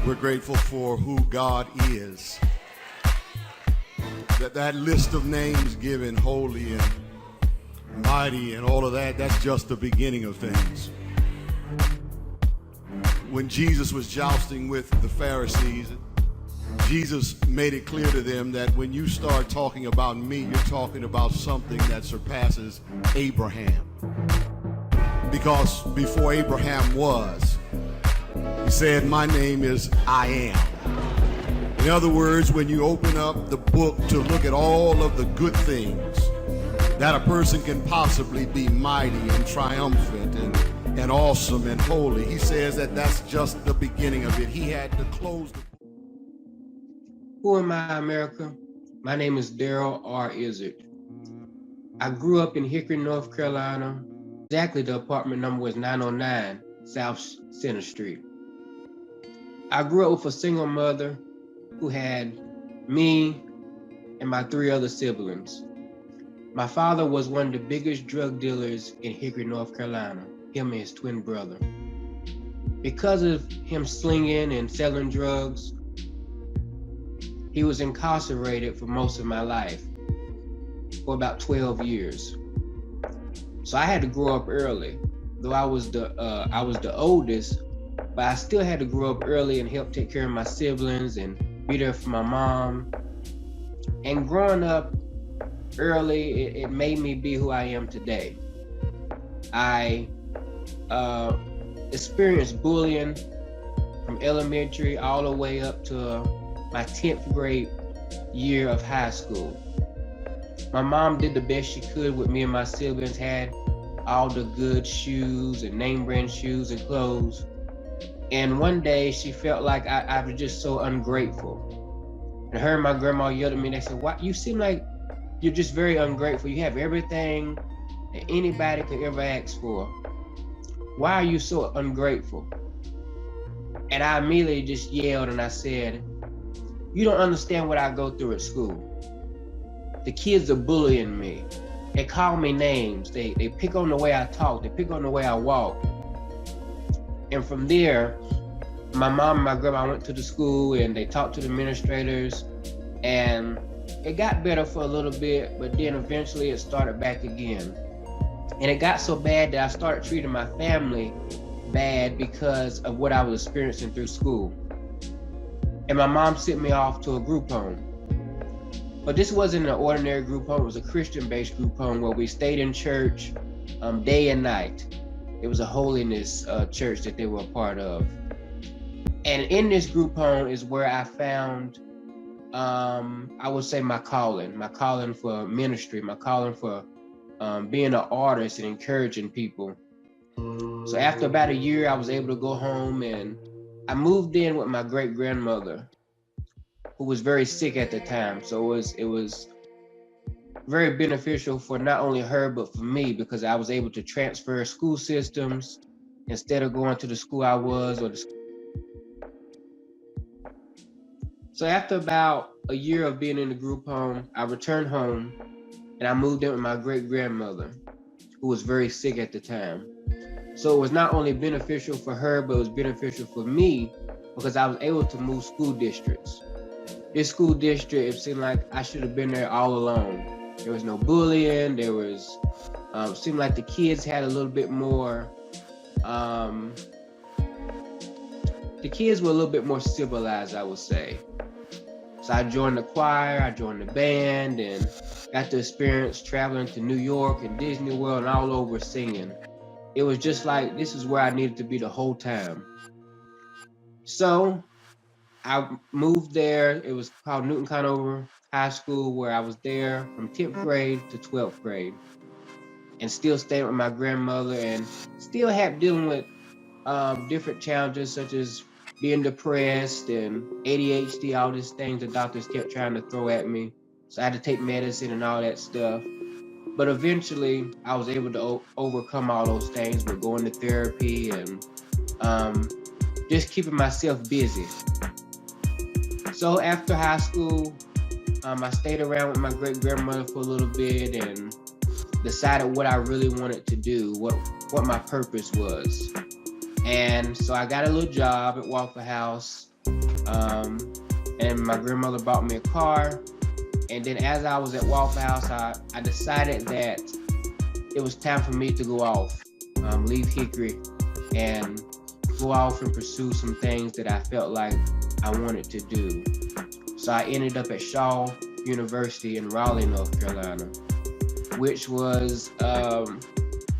We're grateful for who God is. That list of names given, holy and mighty and all of that, that's just the beginning of things. When Jesus was jousting with the Pharisees, Jesus made it clear to them that when you start talking about me, you're talking about something that surpasses Abraham. Because before Abraham was, he said, my name is I am. In other words, when you open up the book to look at all of the good things that a person can possibly be mighty and triumphant and awesome and holy, he says that that's just the beginning of it. He had to close the book. Who am I, America? My name is Darrell R. IZARD. I grew up in Hickory, North Carolina. Exactly, the apartment number was 909 South Center Street. I grew up with a single mother who had me and my 3 other siblings. My father was one of the biggest drug dealers in Hickory, North Carolina, him and his twin brother. Because of him slinging and selling drugs, he was incarcerated for most of my life, for about 12 years. So I had to grow up early. Though I was the oldest, but I still had to grow up early and help take care of my siblings and be there for my mom. And growing up early, it made me be who I am today. I experienced bullying from elementary all the way up to my 10th grade year of high school. My mom did the best she could with me and my siblings, had all the good shoes and name brand shoes and clothes. And one day she felt like I was just so ungrateful. And her and my grandma yelled at me and they said, "Why, you seem like you're just very ungrateful. You have everything that anybody could ever ask for. Why are you so ungrateful?" And I immediately just yelled and I said, "You don't understand what I go through at school. The kids are bullying me. They call me names. They pick on the way I talk. They pick on the way I walk." And from there, my mom and my grandma went to the school and they talked to the administrators, and it got better for a little bit, but then eventually it started back again. And it got so bad that I started treating my family bad because of what I was experiencing through school. And my mom sent me off to a group home. But this wasn't an ordinary group home, it was a Christian-based group home where we stayed in church day and night. It was a holiness church that they were a part of. And in this group home is where I found, I would say my calling for ministry, my calling for being an artist and encouraging people. So after about a year, I was able to go home and I moved in with my great-grandmother, who was very sick at the time. So it was very beneficial for not only her, but for me, because I was able to transfer school systems instead of going to the school I was So after about a year of being in the group home, I returned home and I moved in with my great-grandmother, who was very sick at the time. So it was not only beneficial for her, but it was beneficial for me because I was able to move school districts. This school district, it seemed like I should have been there all along. There was no bullying. There was, seemed like the kids had a little bit more, the kids were a little bit more civilized, I would say. So I joined the choir, I joined the band, and got to experience traveling to New York and Disney World and all over singing. It was just like, this is where I needed to be the whole time. So I moved there. It was called Newton Conover High School, where I was there from 10th grade to 12th grade and still staying with my grandmother and still had dealing with different challenges such as being depressed and ADHD, all these things the doctors kept trying to throw at me. So I had to take medicine and all that stuff. But eventually I was able to overcome all those things with going to therapy and just keeping myself busy. So after high school, I stayed around with my great-grandmother for a little bit and decided what I really wanted to do, what my purpose was. And so I got a little job at Waffle House And my grandmother bought me a car. And then as I was at Waffle House, I decided that it was time for me to go off, leave Hickory and go off and pursue some things that I felt like I wanted to do. So I ended up at Shaw University in Raleigh, North Carolina, which was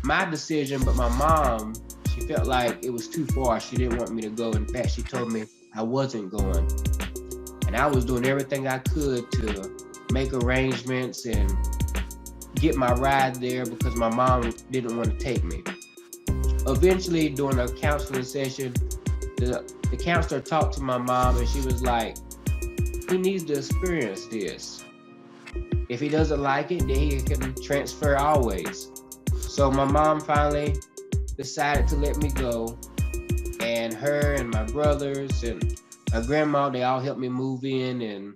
my decision, but my mom, she felt like it was too far. She didn't want me to go. In fact, she told me I wasn't going. And I was doing everything I could to make arrangements and get my ride there because my mom didn't want to take me. Eventually, during a counseling session, the counselor talked to my mom and she was like, he needs to experience this. If he doesn't like it, then he can transfer always. So my mom finally decided to let me go, and her and my brothers and my grandma, they all helped me move in. And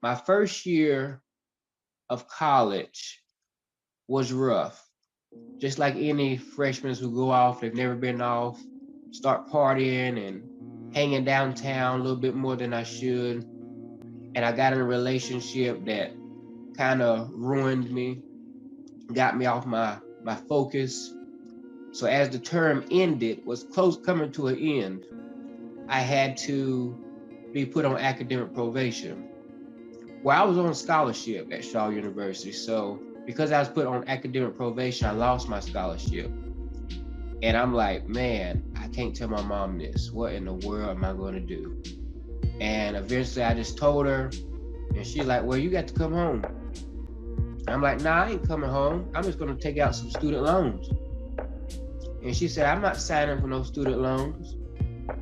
my first year of college was rough. Just like any freshmen who go off, they've never been off, start partying and hanging downtown a little bit more than I should. And I got in a relationship that kind of ruined me, got me off my focus. So as the term ended, was close coming to an end, I had to be put on academic probation. Well, I was on scholarship at Shaw University. So because I was put on academic probation, I lost my scholarship. And I'm like, man, I can't tell my mom this. What in the world am I going to do? And eventually I just told her, and she's like, well, you got to come home. I'm like, nah, I ain't coming home. I'm just going to take out some student loans. And she said, I'm not signing for no student loans.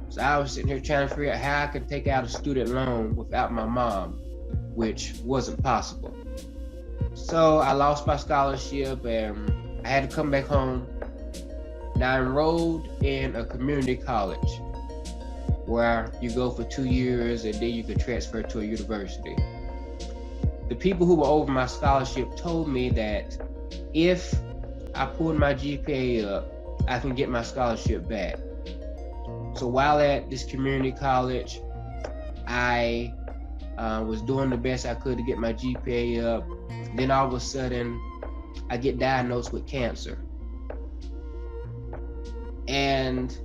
So I was sitting here trying to figure out how I could take out a student loan without my mom, which wasn't possible. So I lost my scholarship and I had to come back home. And I enrolled in a community college where you go for 2 years and then you could transfer to a university. The people who were over my scholarship told me that if I pulled my GPA up, I can get my scholarship back. So while at this community college, I was doing the best I could to get my GPA up. Then all of a sudden, I get diagnosed with cancer. And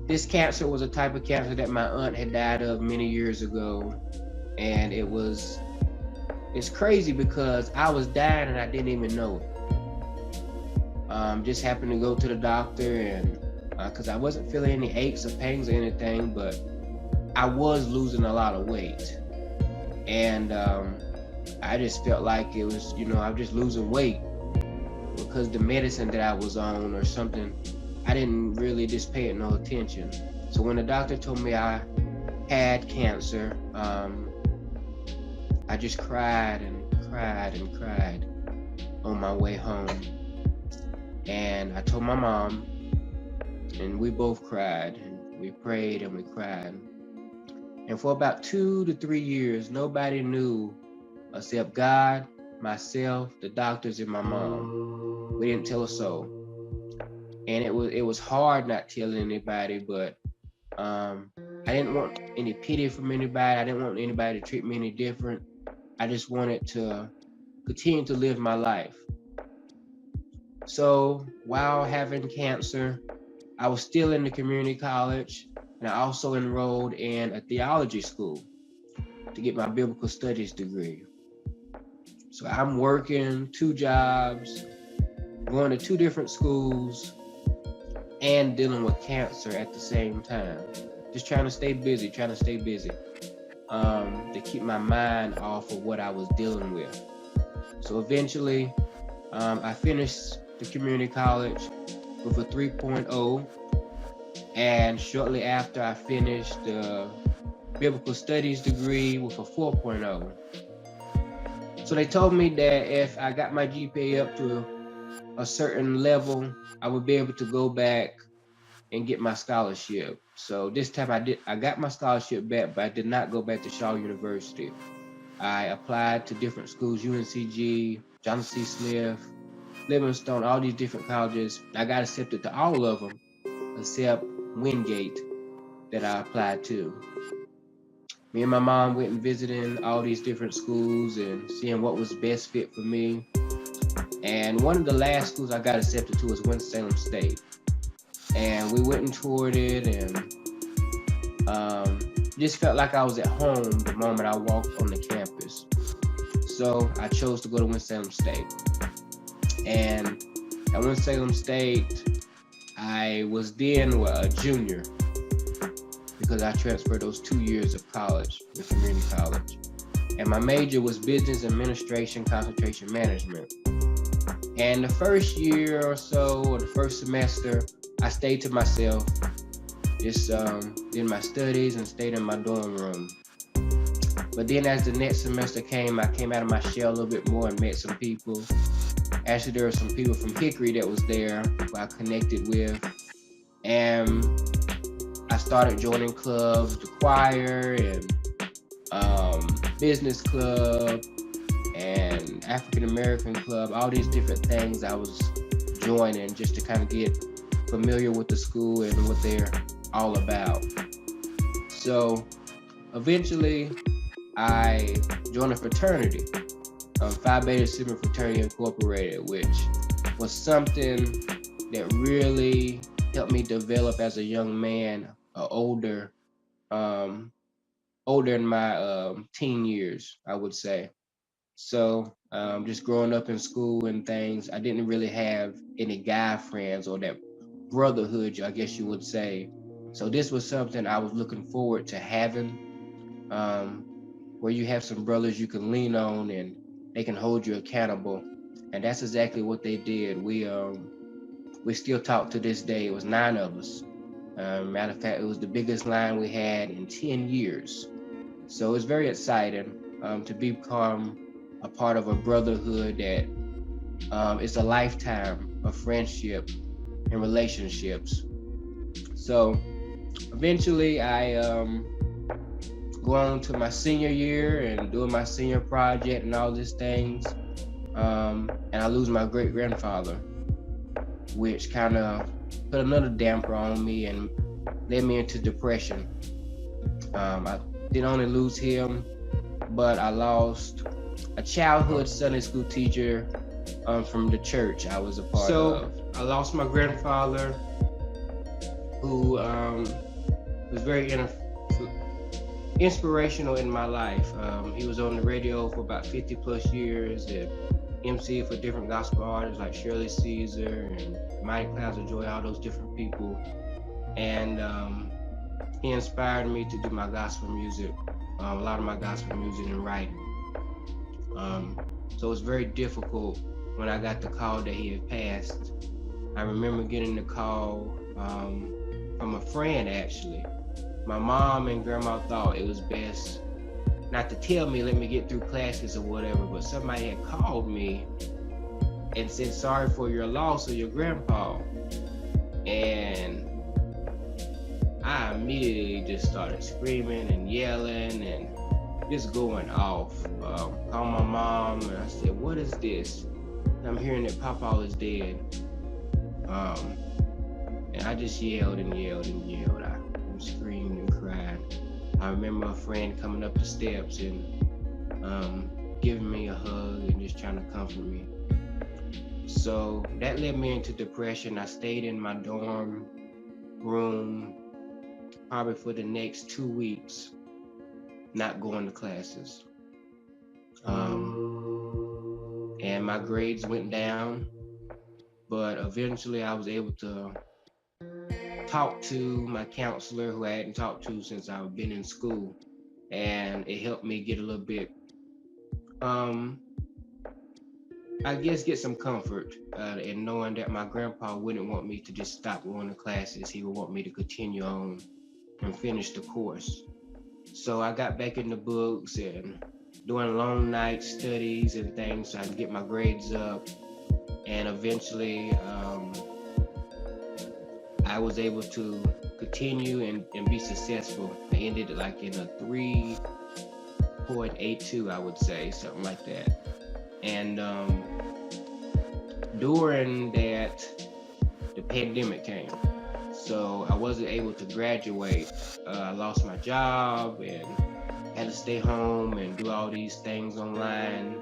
this cancer was a type of cancer that my aunt had died of many years ago. And it's crazy because I was dying and I didn't even know it. Just happened to go to the doctor and because I wasn't feeling any aches or pains or anything, but I was losing a lot of weight. And I just felt like it was, I was just losing weight because the medicine that I was on or something, I didn't really just pay it no attention. So when the doctor told me I had cancer, I just cried and cried and cried on my way home. And I told my mom, and we both cried, and we prayed and we cried. And for about 2 to 3 years, nobody knew except God, myself, the doctors, and my mom. We didn't tell a soul. And it was hard not telling anybody, but I didn't want any pity from anybody. I didn't want anybody to treat me any different. I just wanted to continue to live my life. So while having cancer, I was still in the community college, and I also enrolled in a theology school to get my biblical studies degree. So I'm working 2 jobs, going to 2 different schools, and dealing with cancer at the same time. Just trying to stay busy, to keep my mind off of what I was dealing with. So eventually, I finished the community college with a 3.0, and shortly after I finished the biblical studies degree with a 4.0. So they told me that if I got my GPA up to a certain level, I would be able to go back and get my scholarship. So this time I got my scholarship back, but I did not go back to Shaw University. I applied to different schools, UNCG, Johnson C. Smith, Livingstone, all these different colleges. I got accepted to all of them, except Wingate that I applied to. Me and my mom went and visiting all these different schools and seeing what was best fit for me. And one of the last schools I got accepted to was Winston-Salem State. And we went and toured it, and just felt like I was at home the moment I walked on the campus. So I chose to go to Winston-Salem State. And at Winston-Salem State, I was then a junior because I transferred those 2 years of college, the community college. And my major was business administration, concentration management. And the first year or so, or the first semester, I stayed to myself, just did my studies and stayed in my dorm room. But then as the next semester came, I came out of my shell a little bit more and met some people. Actually, there were some people from Hickory that was there who I connected with. And I started joining clubs, the choir and business club and African American club, all these different things I was joining just to kind of get familiar with the school and what they're all about. So eventually I joined a fraternity, Phi Beta Sigma Fraternity Incorporated, which was something that really helped me develop as a young man, older in my teen years, I would say. So just growing up in school and things, I didn't really have any guy friends or that brotherhood, I guess you would say. So this was something I was looking forward to having, where you have some brothers you can lean on and they can hold you accountable. And that's exactly what they did. We still talk to this day. It was 9 of us. Matter of fact, it was the biggest line we had in 10 years. So it's very exciting to become a part of a brotherhood that it's a lifetime of friendship and relationships. So eventually I go on to my senior year and doing my senior project and all these things. And I lose my great grandfather, which kind of put another damper on me and led me into depression. I didn't only lose him, but I lost a childhood Sunday school teacher from the church I was a part of. I lost my grandfather, who was very inspirational in my life. He was on the radio for about 50 plus years and MC for different gospel artists like Shirley Caesar and Mighty Clouds of Joy, all those different people. And he inspired me to do my gospel music, a lot of my gospel music and writing. So it was very difficult when I got the call that he had passed. I remember getting the call from a friend, actually. My mom and grandma thought it was best not to tell me, let me get through classes or whatever, but somebody had called me and said, sorry for your loss of your grandpa. And I immediately just started screaming and yelling and just going off. Called my mom and I said, what is this? I'm hearing that Papa is dead. And I just yelled and yelled and yelled. I screamed and cried. I remember a friend coming up the steps and giving me a hug and just trying to comfort me. So that led me into depression. I stayed in my dorm room probably for the next 2 weeks, not going to classes. And my grades went down, but eventually I was able to talk to my counselor, who I hadn't talked to since I've been in school, and it helped me get a little bit, I guess, get some comfort in knowing that my grandpa wouldn't want me to just stop going to classes. He would want me to continue on and finish the course. So I got back in the books and doing long night studies and things so I could get my grades up. And eventually I was able to continue and be successful. I ended like in a 3.82, I would say, something like that. And during that, the pandemic came. So I wasn't able to graduate. I lost my job and had to stay home and do all these things online.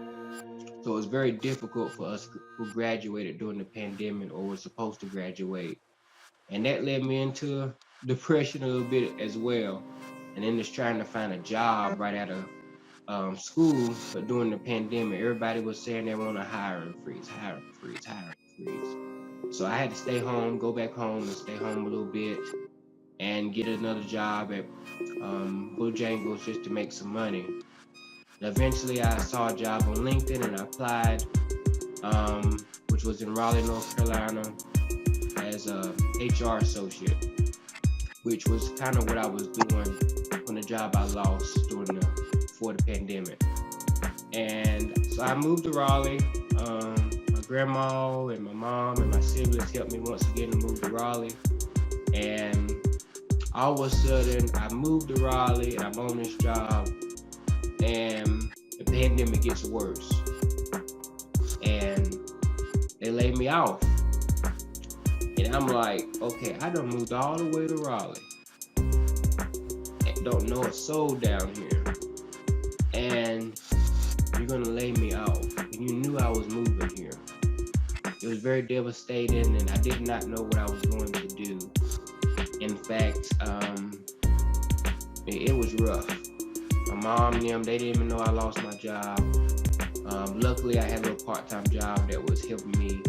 So it was very difficult for us who graduated during the pandemic or were supposed to graduate. And that led me into depression a little bit as well. And then just trying to find a job right out of school, but during the pandemic, everybody was saying they want a hiring freeze, hiring freeze, hiring freeze. So I had to stay home, go back home and stay home a little bit and get another job at Bojangles just to make some money. And eventually I saw a job on LinkedIn and I applied, which was in Raleigh, North Carolina, as a HR associate, which was kind of what I was doing on the job I lost before the pandemic. And so I moved to Raleigh. My grandma and my mom and my siblings helped me once again to move to Raleigh. And all of a sudden, I moved to Raleigh and I'm on this job, and the pandemic gets worse. And they laid me off. And I'm like, okay, I done moved all the way to Raleigh and don't know a soul down here. And you're gonna lay me off. And you knew I was moving here. It was very devastating and I did not know what I was going to do. In fact, it was rough. My mom and them, they didn't even know I lost my job. Luckily, I had a little part-time job that was helping me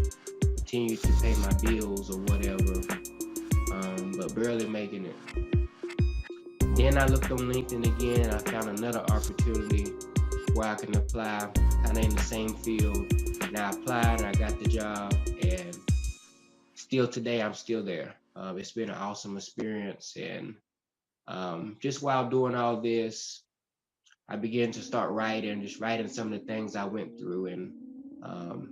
continue to pay my bills or whatever, but barely making it. Then I looked on LinkedIn again and I found another opportunity where I can apply kind of in the same field. And I applied and I got the job, and still today I'm still there. It's been an awesome experience, and just while doing all this, I began to start writing, just writing some of the things I went through and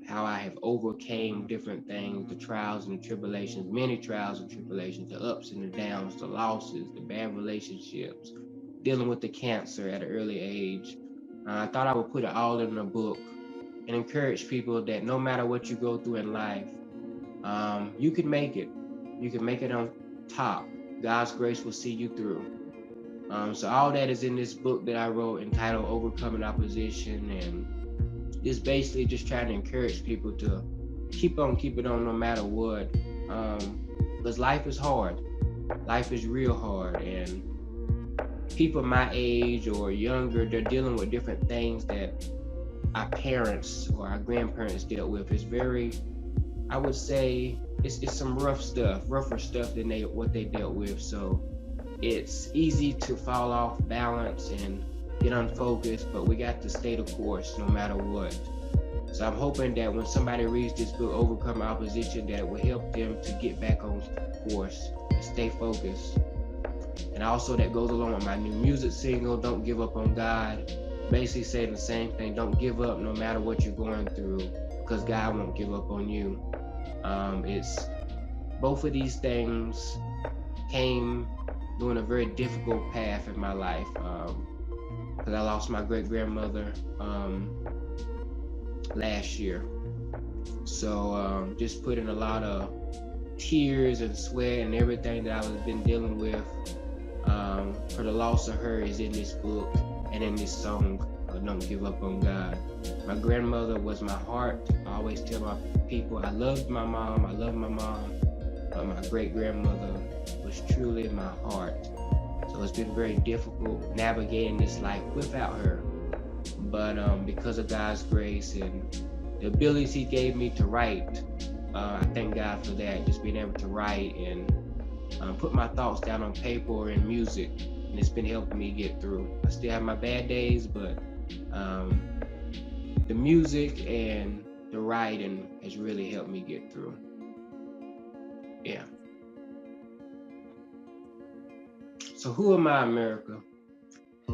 how I have overcame different things, the trials and the tribulations, many trials and tribulations, the ups and the downs, the losses, the bad relationships, dealing with the cancer at an early age. I thought I would put it all in a book and encourage people that no matter what you go through in life, you can make it. You can make it on top. God's grace will see you through. So all that is in this book that I wrote entitled Overcoming Opposition, and it's basically just trying to encourage people to keep it on no matter what. Because life is hard. Life is real hard, and people my age or younger, they're dealing with different things that our parents or our grandparents dealt with. It's very, I would say, it's some rougher stuff than what they dealt with. So it's easy to fall off balance and get unfocused, but we got to stay the course no matter what. So I'm hoping that when somebody reads this book, Overcome Opposition, that it will help them to get back on course and stay focused. And also that goes along with my new music single, Don't Give Up on God. Basically saying the same thing, don't give up no matter what you're going through, because God won't give up on you. It's both of these things came during a very difficult path in my life, because I lost my great-grandmother last year. So just putting a lot of tears and sweat and everything that I've been dealing with for the loss of her is in this book and in this song, Don't Give Up on God. My grandmother was my heart. I always tell my people I loved my mom, but my great-grandmother was truly my heart. So it's been very difficult navigating this life without her. But because of God's grace and the abilities He gave me to write, I thank God for that, just being able to write and put my thoughts down on paper or in music, and it's been helping me get through. I still have my bad days, but the music and the writing has really helped me get through. Yeah. So who am I, America?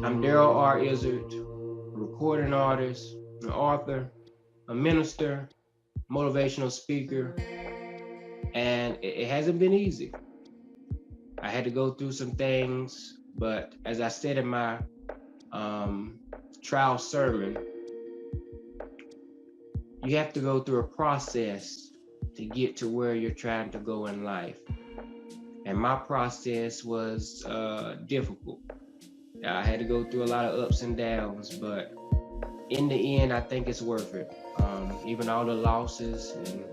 I'm Darrell R. IZARD, a recording artist, an author, a minister, motivational speaker, and it hasn't been easy. I had to go through some things, but as I said in my trial sermon, you have to go through a process to get to where you're trying to go in life. And my process was difficult. I had to go through a lot of ups and downs, but in the end, I think it's worth it. Even all the losses and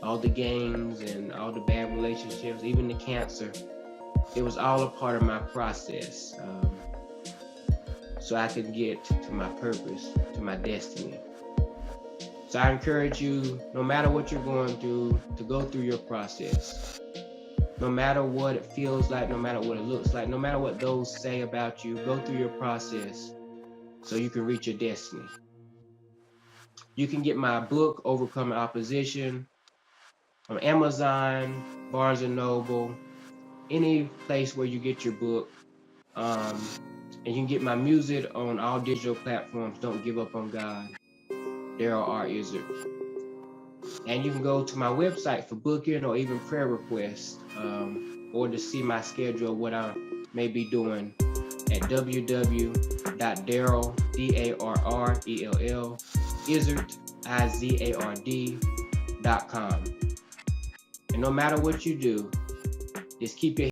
all the gains and all the bad relationships, even the cancer, it was all a part of my process. So I could get to my purpose, to my destiny. So I encourage you, no matter what you're going through, to go through your process. No matter what it feels like, no matter what it looks like, no matter what those say about you, go through your process so you can reach your destiny. You can get my book, Overcoming Opposition, on Amazon, Barnes & Noble, any place where you get your book. And you can get my music on all digital platforms. Don't Give Up on God, Darrell R. IZARD. And you can go to my website for booking or even prayer requests, or to see my schedule, what I may be doing at www.darrell, DARRELL, IZARD, IZARD.com. And no matter what you do, just keep your